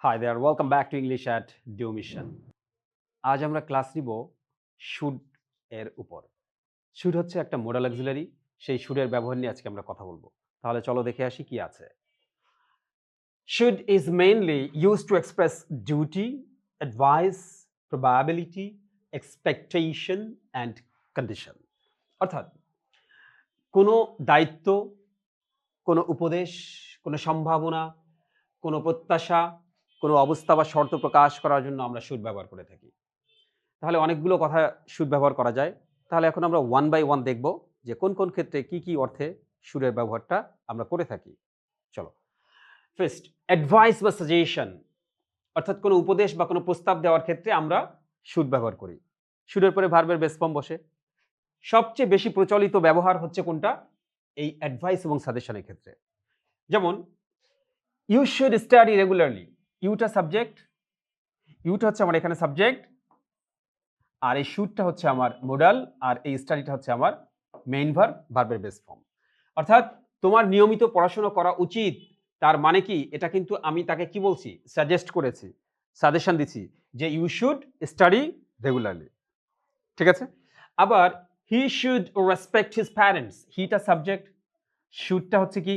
Hi there, welcome back to English at Due Mission. আজ আমরা class নিব should এর উপর। শুড হচ্ছে একটা মোডাল অক্সিলারি, সেই শুডের ব্যবহার নিয়ে আজকে আমরা কথা বলবো। তাহলে চলো দেখে আসি কি আছে। Should is mainly used to express duty, advice, probability, expectation and condition. অর্থাৎ কোনো দায়িত্ব, কোনো উপদেশ, কোনো সম্ভাবনা, কোনো প্রত্যাশা, কোনো অবস্থা বা শর্ত প্রকাশ করার জন্য আমরা শুড ব্যবহার করে থাকি। তাহলে অনেকগুলো কথা শুড ব্যবহার করা যায়। তাহলে এখন আমরা ওয়ান বাই ওয়ান দেখব যে কোন কোন ক্ষেত্রে কি কি অর্থে শুডের ব্যবহারটা আমরা করে থাকি। চলো। ফার্স্ট, অ্যাডভাইস বা সাজেশন, অর্থাৎ কোনো উপদেশ বা কোনো প্রস্তাব দেওয়ার ক্ষেত্রে আমরা শুড ব্যবহার করি। শুডের পরে ভার্বের বেস ফর্ম বসে। সবচেয়ে বেশি প্রচলিত ব্যবহার হচ্ছে কোনটা? এই অ্যাডভাইস এবং সাজেশনের ক্ষেত্রে। যেমন ইউ শুড স্টাডি রেগুলারলি। ইউটা সাবজেক্ট, ইউটা হচ্ছে আমার এখানে সাবজেক্ট, আর এই শুডটা হচ্ছে আমার মোডাল, আর এই স্টাডিটা হচ্ছে আমার মেইন ভার্ব, ভার্বের বেস ফর্ম। অর্থাৎ তোমার নিয়মিত পড়াশোনা করা উচিত, তার মানে কি? এটা কিন্তু আমি তাকে কি বলছি? সাজেস্ট করেছি, সাজেশন দিছি যে ইউ শুড স্টাডি রেগুলারলি। ঠিক আছে? আবার he should respect his parents. হিটা সাবজেক্ট, শুডটা হচ্ছে কি?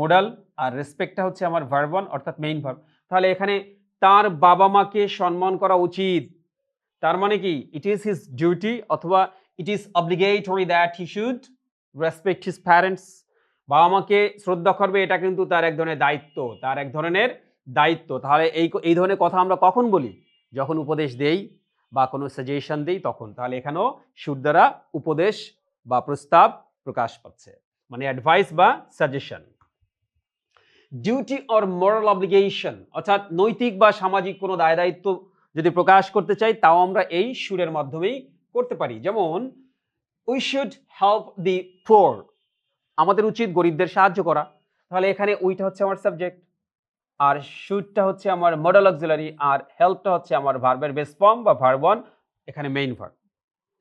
মোডাল, আর রেসপেক্টটা হচ্ছে আমার ভার্ব ওয়ান অর্থাৎ মেইন ভার্ব। তাহলে এখানে তার বাবা মাকে সম্মান করা উচিত, তার মানে কি? ইট ইজ হিজ ডিউটি অথবা it is obligatory that he should respect his parents. বাবা মাকে শ্রদ্ধা করবে, এটা কিন্তু তার এক ধরনের দায়িত্ব, তার এক ধরনের দায়িত্ব। তাহলে এই ধরনের কথা আমরা কখন বলি? যখন উপদেশ দেই বা কোনো সাজেশন দেই তখন। তাহলে এখানেও শুড দ্বারা উপদেশ বা প্রস্তাব প্রকাশ পাচ্ছে, মানে অ্যাডভাইস বা suggestion. Duty or moral obligation, অর্থাৎ নৈতিক বা সামাজিক কোনো দায় দায়িত্ব যদি প্রকাশ করতে চাই, তাও আমরা এই শুডের মাধ্যমেই করতে পারি। যেমন we should help the poor, আমাদের উচিত গরিবদের সাহায্য করা। তাহলে এখানে উইটা হচ্ছে আমার সাবজেক্ট, আর শুডটা হচ্ছে আমার মডেল অক্সিলারি, আর হেল্পটা হচ্ছে আমার ভার্বের বেস ফর্ম বা ভার্ব ওয়ান, এখানে মেইন ভার্ব।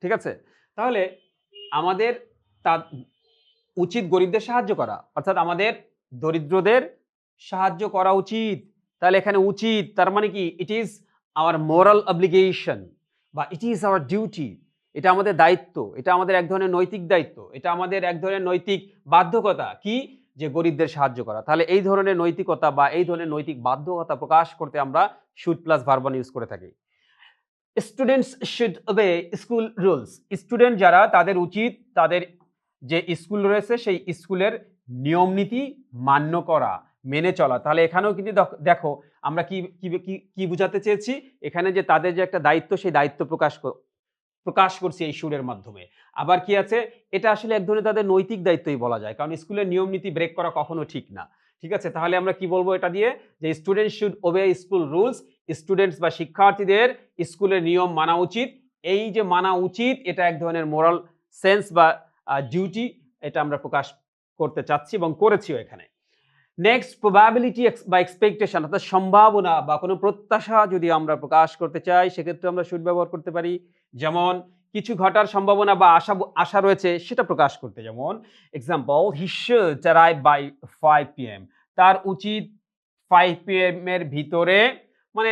ঠিক আছে? তাহলে আমাদের তা উচিত গরিবদের সাহায্য করা, অর্থাৎ আমাদের দরিদ্রদের সাহায্য করা উচিত। তাহলে এখানে উচিত তার মানে কি? It is our moral obligation বা ইট ইজ আওয়ার ডিউটি। এটা আমাদের দায়িত্ব, এটা আমাদের এক ধরনের নৈতিক দায়িত্ব, এটা আমাদের এক ধরনের নৈতিক বাধ্যকতা কি? যে গরিবদের সাহায্য করা। তাহলে এই ধরনের নৈতিকতা বা এই ধরনের নৈতিক বাধ্যকতা প্রকাশ করতে আমরা should plus verb one use করে থাকি। Students should ওবে school rules, student যারা তাদের উচিত তাদের যে স্কুল রয়েছে সেই স্কুলের নিয়ম নীতি মান্য করা, মেনে চলা। তাহলে এখানেও কিন্তু দেখো আমরা কি কি কি বোঝাতে চেয়েছি এখানে, যে তাদের যে একটা দায়িত্ব সেই দায়িত্ব প্রকাশ করছি এই সুরের মাধ্যমে। আবার কি আছে? এটা আসলে এক ধরনের তাদের নৈতিক দায়িত্বই বলা যায়, কারণ স্কুলের নিয়ম নীতি ব্রেক করা কখনো ঠিক না। ঠিক আছে? তাহলে আমরা কি বলবো এটা দিয়ে? যে students should ওবে school rules, students বা শিক্ষার্থীদের স্কুলের নিয়ম মানা উচিত। এই যে মানা উচিত, এটা এক ধরনের মোরাল সেন্স বা ডিউটি, এটা আমরা প্রকাশ করতে চাচ্ছি এবং করেছিও এখানে। নেক্সট, প্রবাবিলিটি বা এক্সপেকটেশন, অর্থাৎ সম্ভাবনা বা কোনো প্রত্যাশা যদি আমরা প্রকাশ করতে চাই সেক্ষেত্রে আমরা শুড ব্যবহার করতে পারি। যেমন কিছু ঘটার সম্ভাবনা বা আশা রয়েছে সেটা প্রকাশ করতে। যেমন example, he should arrive by 5 PM, তার উচিত 5 PM এর ভিতরে, মানে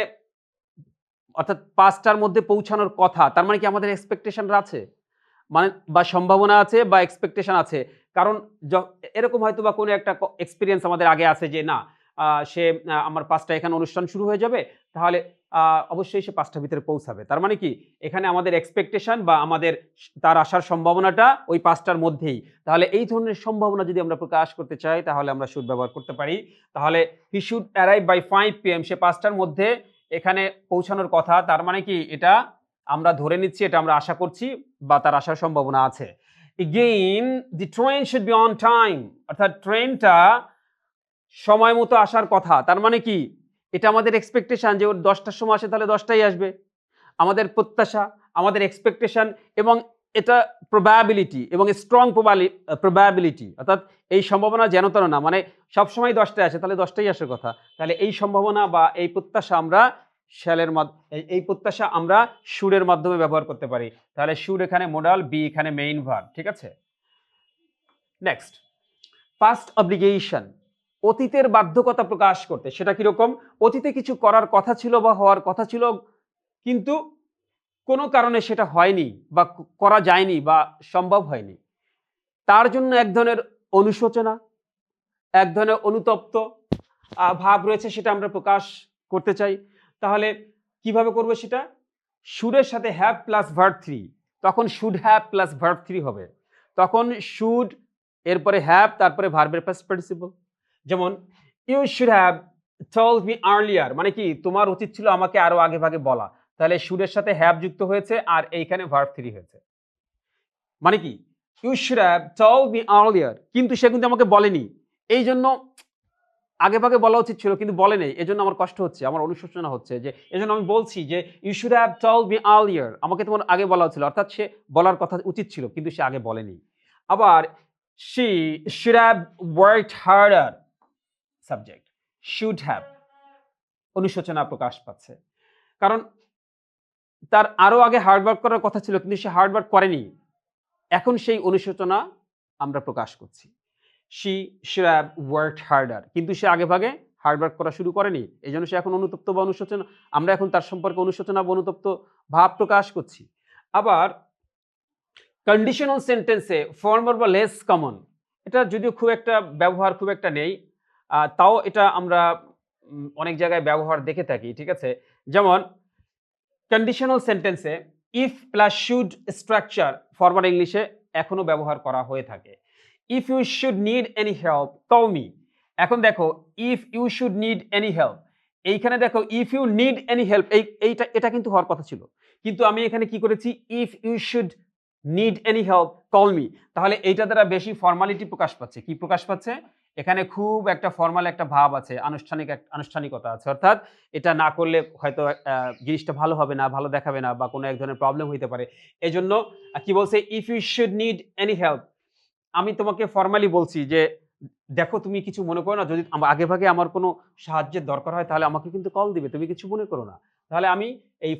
অর্থাৎ 5টার মধ্যে পৌঁছানোর কথা। তার মানে কি আমাদের এক্সপেকটেশন আছে, মানে বা সম্ভাবনা আছে বা এক্সপেকটেশন আছে। কারণ এরকম হয়তো বা কোনো একটা এক্সপেরিয়েন্স আমাদের আগে আছে যে না, সে আমার 5টায় এখানে অনুষ্ঠান শুরু হয়ে যাবে, তাহলে অবশ্যই সে 5টার ভিতরে পৌঁছাবে। তার মানে কি এখানে আমাদের এক্সপেকটেশন বা আমাদের তার আসার সম্ভাবনাটা ওই 5টার মধ্যেই। তাহলে এই ধরনের সম্ভাবনা যদি আমরা প্রকাশ করতে চাই তাহলে আমরা শুড ব্যবহার করতে পারি। তাহলে he should arrive by 5 PM, সে 5টার মধ্যে এখানে পৌঁছানোর কথা। তার মানে কি এটা আমরা ধরে নিচ্ছি, এটা আমরা আশা করছি বা তার আসার সম্ভাবনা আছে। Again, the train should be on time, অর্থাৎ ট্রেনটা সময় মতো আসার কথা। তার মানে কি এটা আমাদের এক্সপেকটেশন যে ওর 10টার সময় আসে তাহলে 10টাই আসবে। আমাদের প্রত্যাশা, আমাদের এক্সপেকটেশন, এবং এটা প্রবাবিলিটি এবং স্ট্রং প্রবাবিলিটি, অর্থাৎ এই সম্ভাবনা যেন তেন না, মানে সবসময় 10টায় আসে তাহলে 10টাই আসার কথা। তাহলে এই সম্ভাবনা বা এই প্রত্যাশা আমরা এই প্রত্যাশা আমরা শুডের মাধ্যমে ব্যবহার করতে পারি। তাহলে শুড এখানে মোডাল, বি এখানে মেইন ভার্ব। ঠিক আছে? নেক্সট, পাস্ট অব্লিগেশন, অতীতের বাধ্যকতা প্রকাশ করতে। সেটা কিরকম? অতীতে কিছু করার কথা ছিল বা হওয়ার কথা ছিল, কিন্তু কোনো কারণে সেটা হয়নি বা করা যায়নি বা সম্ভব হয়নি। তার জন্য এক ধরনের অনুশোচনা, এক ধরনের অনুতপ্ত ভাব রয়েছে, সেটা আমরা প্রকাশ করতে চাই। তাহলে কিভাবে করব সেটা? should এর সাথে have প্লাস verb 3, তখন should have প্লাস verb 3 হবে। তখন should এরপরে have, তারপরে ভার্বের past participle। যেমন you should have told me earlier, মানে কি তোমার উচিত ছিল আমাকে আরো আগেভাগে বলা। তাহলে should এর সাথে have যুক্ত হয়েছে আর এইখানে verb 3 হয়েছে। মানে কি you should have told me earlier, কিন্তু সে কিন্তু আমাকে বলেনি। এইজন্য আগেভাগে বলা উচিত ছিল কিন্তু বলে নাই। এজন্য আমার কষ্ট হচ্ছে, আমার অনুশোচনা হচ্ছে, যে এজন্য আমি বলছি যে you should have told me earlier, আমাকে তোমার আগে বলা ছিল। অর্থাৎ সে বলার কথা উচিত ছিল কিন্তু সে আগে বলেনি। আবার she should have worked harder, subject should have, অনুশোচনা প্রকাশ পাচ্ছে। কারণ তার আরো আগে হার্ড ওয়ার্ক করার কথা ছিল কিন্তু সে হার্ড ওয়ার্ক করেনি। এখন সেই অনুশোচনা আমরা প্রকাশ করছি। she should have worked harder, কিন্তু সে আগেভাগে হার্ড ওয়ার্ক করা শুরু করেনি। এজন্য সে এখন অনুতপ্ত বা অনুশোচনা, আমরা এখন তার সম্পর্কে অনুশোচনা বা অনুতপ্ত ভাব প্রকাশ করছি। আবার কন্ডিশনাল সেন্টেন্সে ফর্মাল বা লেস কমন, এটা যদিও খুব একটা ব্যবহার খুব একটা নেই, তাও এটা আমরা অনেক জায়গায় ব্যবহার দেখে থাকি, ঠিক আছে? যেমন কন্ডিশনাল সেন্টেন্সে if plus should structure formal ইংলিশে এখনো ব্যবহার করা হয়ে থাকে। If you should need any help call me. এখন দেখো if you should need any help, এইখানে দেখো if you need any help, এটা কিন্তু হওয়ার কথা ছিল, কিন্তু আমি এখানে কি করেছি if you should need any help call me. তাহলে এইটা দ্বারা বেশি ফর্মালিটি প্রকাশ পাচ্ছে। কি প্রকাশ পাচ্ছে? এখানে খুব একটা ফর্মাল একটা ভাব আছে, আনুষ্ঠানিকতা আছে। অর্থাৎ এটা না করলে হয়তো জিনিসটা ভালো হবে না, ভালো দেখাবে না বা কোনো এক ধরনের প্রবলেম হইতে পারে। এজন্য কি বলছে? If you should need any help, আমি তোমাকে ফর্মালি বলছি যে দেখো তুমি কিছু মনে করো না, যদি আগেভাগে আমার কোনো সাহায্যের দরকার হয় তাহলে আমাকে কিন্তু কল দিবে, তুমি কিছু মনে করো না। তাহলে আমি এই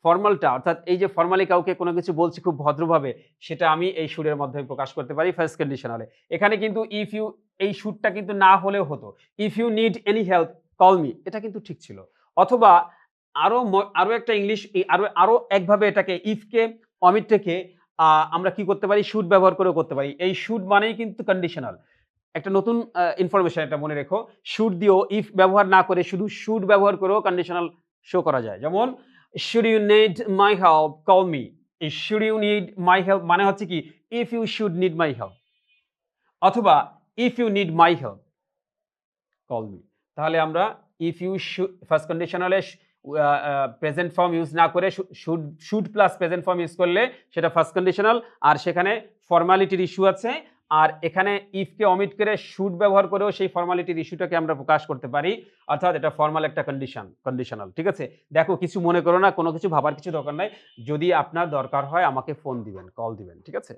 ফর্মালটা, অর্থাৎ এই যে ফর্মালি কাউকে কোনো কিছু বলছি খুব ভদ্রভাবে, সেটা আমি এই সুরের মাধ্যমে প্রকাশ করতে পারি ফার্স্ট কন্ডিশনালে। এখানে কিন্তু ইফ ইউ, এই সুরটা কিন্তু না হলেও হতো, if you need any help call me, এটা কিন্তু ঠিক ছিল। অথবা আরো একটা ইংলিশ, আরো একভাবে এটাকে ইফকে অমিট থেকে আমরা কি করতে পারি? শুড ব্যবহার করেও করতে পারি। এই শুড মানেই কিন্তু কন্ডিশনাল। একটা নতুন ইনফরমেশন, এটা মনে রেখো। শুড দিয়েও ইফ ব্যবহার না করে শুধু শুড ব্যবহার করেও কন্ডিশনাল শো করা যায়। যেমন should you need my help call me. এই should you need my help মানে হচ্ছে কি if you should need my help, অথবা if you need my help call me. তাহলে আমরা ইফ ইউ শুড ফার্স্ট কন্ডিশনালে প্রেজেন্ট ফর্ম ইউজ না করে should plus present form use করলে সেটা ফার্স্ট কন্ডিশনাল, আর সেখানে ফর্মালিটির ইস্যু আছে। আর এখানে ইফকে অমিট করে শুড ব্যবহার করেও সেই ফর্মালিটির ইস্যুটাকে আমরা প্রকাশ করতে পারি। অর্থাৎ এটা ফর্মাল একটা কন্ডিশনাল, ঠিক আছে? দেখো কিছু মনে করো না, কোনো কিছু ভাবার কিছু দরকার নাই। যদি আপনার দরকার হয় আমাকে ফোন দিবেন, কল দিবেন, ঠিক আছে?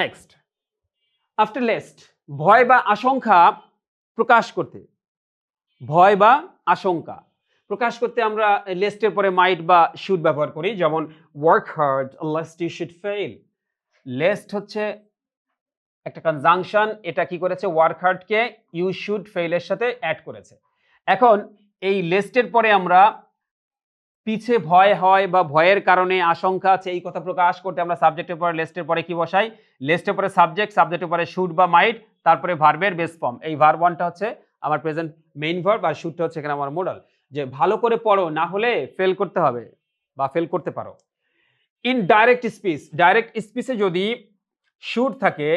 নেক্সট, আফটার লেস্ট, ভয় বা আশঙ্কা প্রকাশ করতে, ভয় বা আশঙ্কা প্রকাশ করতে আমরা লেস্টের পরে মাইট বা শুড ব্যবহার করি। যেমন work hard lest you should fail. Lest হচ্ছে একটা কনজাংশন, এটা কি করেছে? ওয়ার্ক হার্ডকে ইউ শুড ফেইলের সাথে অ্যাড করেছে। এখন এই লেস্টের পরে আমরা পিছে ভয় হয় বা ভয়ের কারণে আশঙ্কা আছে এই কথা প্রকাশ করতে আমরা সাবজেক্টের পরে লেস্টের পরে কি বসাই? লেস্টের পরে সাবজেক্ট, সাবজেক্টের পরে শুড বা মাইট, তারপরে ভার্বের বেস ফর্ম। এই ভার্ব ওয়ানটা হচ্ছে আমার প্রেজেন্ট মেইন ভার্ব আর শুডটা হচ্ছে এখানে আমার মোডাল। যে ভালো করে পড়ো, না হলে ফেল করতে হবে বা ফেল করতে পারো। ইন ডাইরেক্ট স্পিচ, ডাইরেক্ট স্পিচে যদি শুড থাকে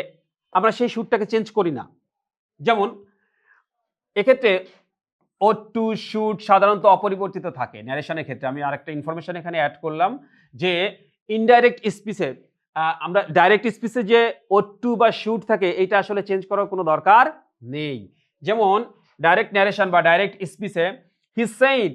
আমরা সেই শুডটাকে চেঞ্জ করি না। যেমন এক্ষেত্রে ought to should সাধারণত অপরিবর্তিত থাকে ন্যারেশনের ক্ষেত্রে। আমি আরেকটা ইনফরমেশন এখানে অ্যাড করলাম যে ইনডাইরেক্ট স্পিচে আমরা ডাইরেক্ট স্পিচে যে ought to বা should থাকে এটা আসলে চেঞ্জ করার কোনো দরকার নেই। যেমন ডাইরেক্ট ন্যারেশন বা ডাইরেক্ট স্পিচে he said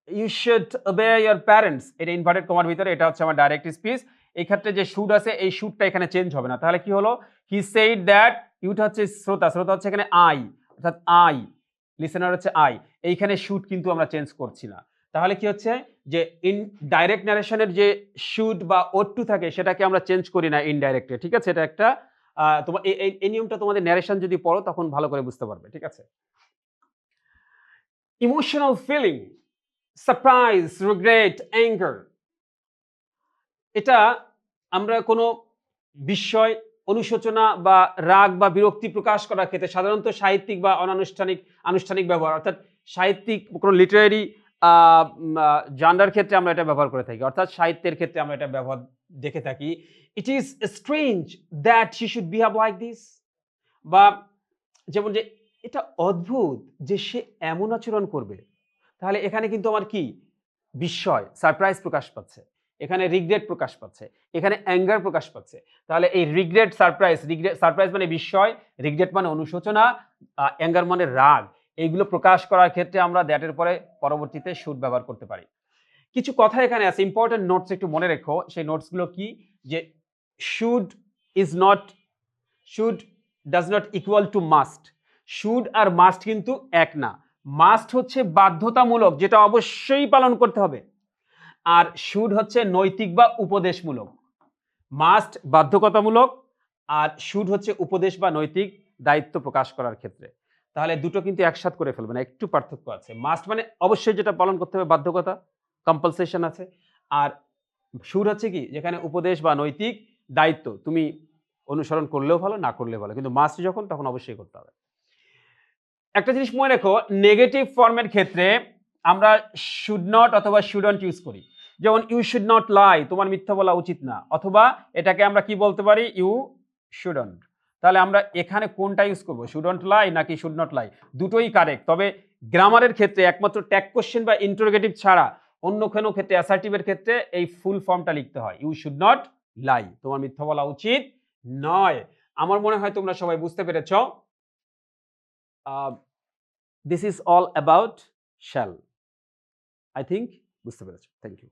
you should obey your parents, এটা ইনভার্টেড কমার ভিতরে, এটা হচ্ছে আমার ডাইরেক্ট স্পিচ। এই ক্ষেত্রে যে শুড আছে এই শুডটা এখানে চেঞ্জ হবে না। তাহলে কি হলো? হি সেইড দ্যাট, ইউটা হচ্ছে শ্রোতা, শ্রোতা হচ্ছে এখানে আই, অর্থাৎ আই, লিসেনার হচ্ছে আই। এইখানে শুড কিন্তু আমরা চেঞ্জ করছি না। তাহলে কি হচ্ছে যে ডাইরেক্ট ন্যারেশনের যে শুড বা ওট টু থাকে সেটাকে আমরা চেঞ্জ করি না ইনডাইরেক্টে, ঠিক আছে? এটা একটা তোমার এই নিয়মটা তোমাদের ন্যারেশন যদি পড়ো তখন ভালো করে বুঝতে পারবে, ঠিক আছে? Emotional feeling, surprise, regret, anger, এটা আমরা কোনো বিস্ময়, অনুশোচনা বা রাগ বা বিরক্তি প্রকাশ করার ক্ষেত্রে সাধারণত সাহিত্যিক বা আনুষ্ঠানিক ব্যবহার, অর্থাৎ সাহিত্যিক কোনো লিটারেরি জানরার ক্ষেত্রে আমরা এটা ব্যবহার করে থাকি, অর্থাৎ সাহিত্যের ক্ষেত্রে আমরা এটা ব্যবহার দেখে থাকি। It is strange that she should behave like this, বা যেমন যে এটা অদ্ভুত যে সে এমন আচরণ করবে। তাহলে এখানে কিন্তু আমার কি বিস্ময়, সারপ্রাইজ প্রকাশ পাচ্ছে, এখানে রিগ্রেট প্রকাশ পাচ্ছে, এখানে অ্যাঙ্গার প্রকাশ পাচ্ছে। তাহলে এই রিগ্রেট সারপ্রাইজ মানে বিস্ময়, রিগ্রেট মানে অনুশোচনা, অ্যাঙ্গার মানে রাগ, এইগুলো প্রকাশ করার ক্ষেত্রে আমরা দ্যাটের পরে পরবর্তীতে শুড ব্যবহার করতে পারি। কিছু কথা এখানে আছে, ইম্পর্টেন্ট নোটস একটু মনে রেখো। সেই নোটসগুলো কি, যে should is not, should does not equal to must. Should আর মাস্ট কিন্তু এক না। মাস্ট হচ্ছে বাধ্যতামূলক, যেটা অবশ্যই পালন করতে হবে, আর শুড হচ্ছে নৈতিক বা উপদেশমূলক। মাস্ট বাধ্যকতামূলক, আর শুড হচ্ছে উপদেশ বা নৈতিক দায়িত্ব প্রকাশ করার ক্ষেত্রে। তাহলে দুটো কিন্তু একসাথ করে ফেলবে না, একটু পার্থক্য আছে। মাস্ট মানে অবশ্যই যেটা পালন করতে হবে, বাধ্যকতা, কম্পালসেশন আছে। আর শুড হচ্ছে কি, যেখানে উপদেশ বা নৈতিক দায়িত্ব, তুমি অনুসরণ করলেও ভালো, না করলেও ভালো, কিন্তু মাস্ট যখন, তখন অবশ্যই করতে হবে। একটা জিনিস মনে রেখো, নেগেটিভ ফর্মের ক্ষেত্রে আমরা শুড নট অথবা শুডন্ট ইউজ করি। যেমন ইউ শুড নট লাই, তোমার মিথ্যা বলা উচিত না, অথবা এটাকে আমরা কি বলতে পারি, ইউ শুডন্ট। তাহলে আমরা এখানে কোনটা ইউজ করব, শুডন্ট লাই নাকি শুড নট লাই? দুটোই কারেক্ট। তবে গ্রামারের ক্ষেত্রে একমাত্র ট্যাগ কোশ্চেন বা ইন্টারোগেটিভ ছাড়া অন্য কোনো ক্ষেত্রে, অ্যাসার্টিভের ক্ষেত্রে এই ফুল ফর্মটা লিখতে হয়, ইউ শুড নট লাই, তোমার মিথ্যা বলা উচিত নয়। আমার মনে হয় তোমরা সবাই বুঝতে পেরেছো। This is all about shall. I think বুঝতে পেরেছো। Thank you.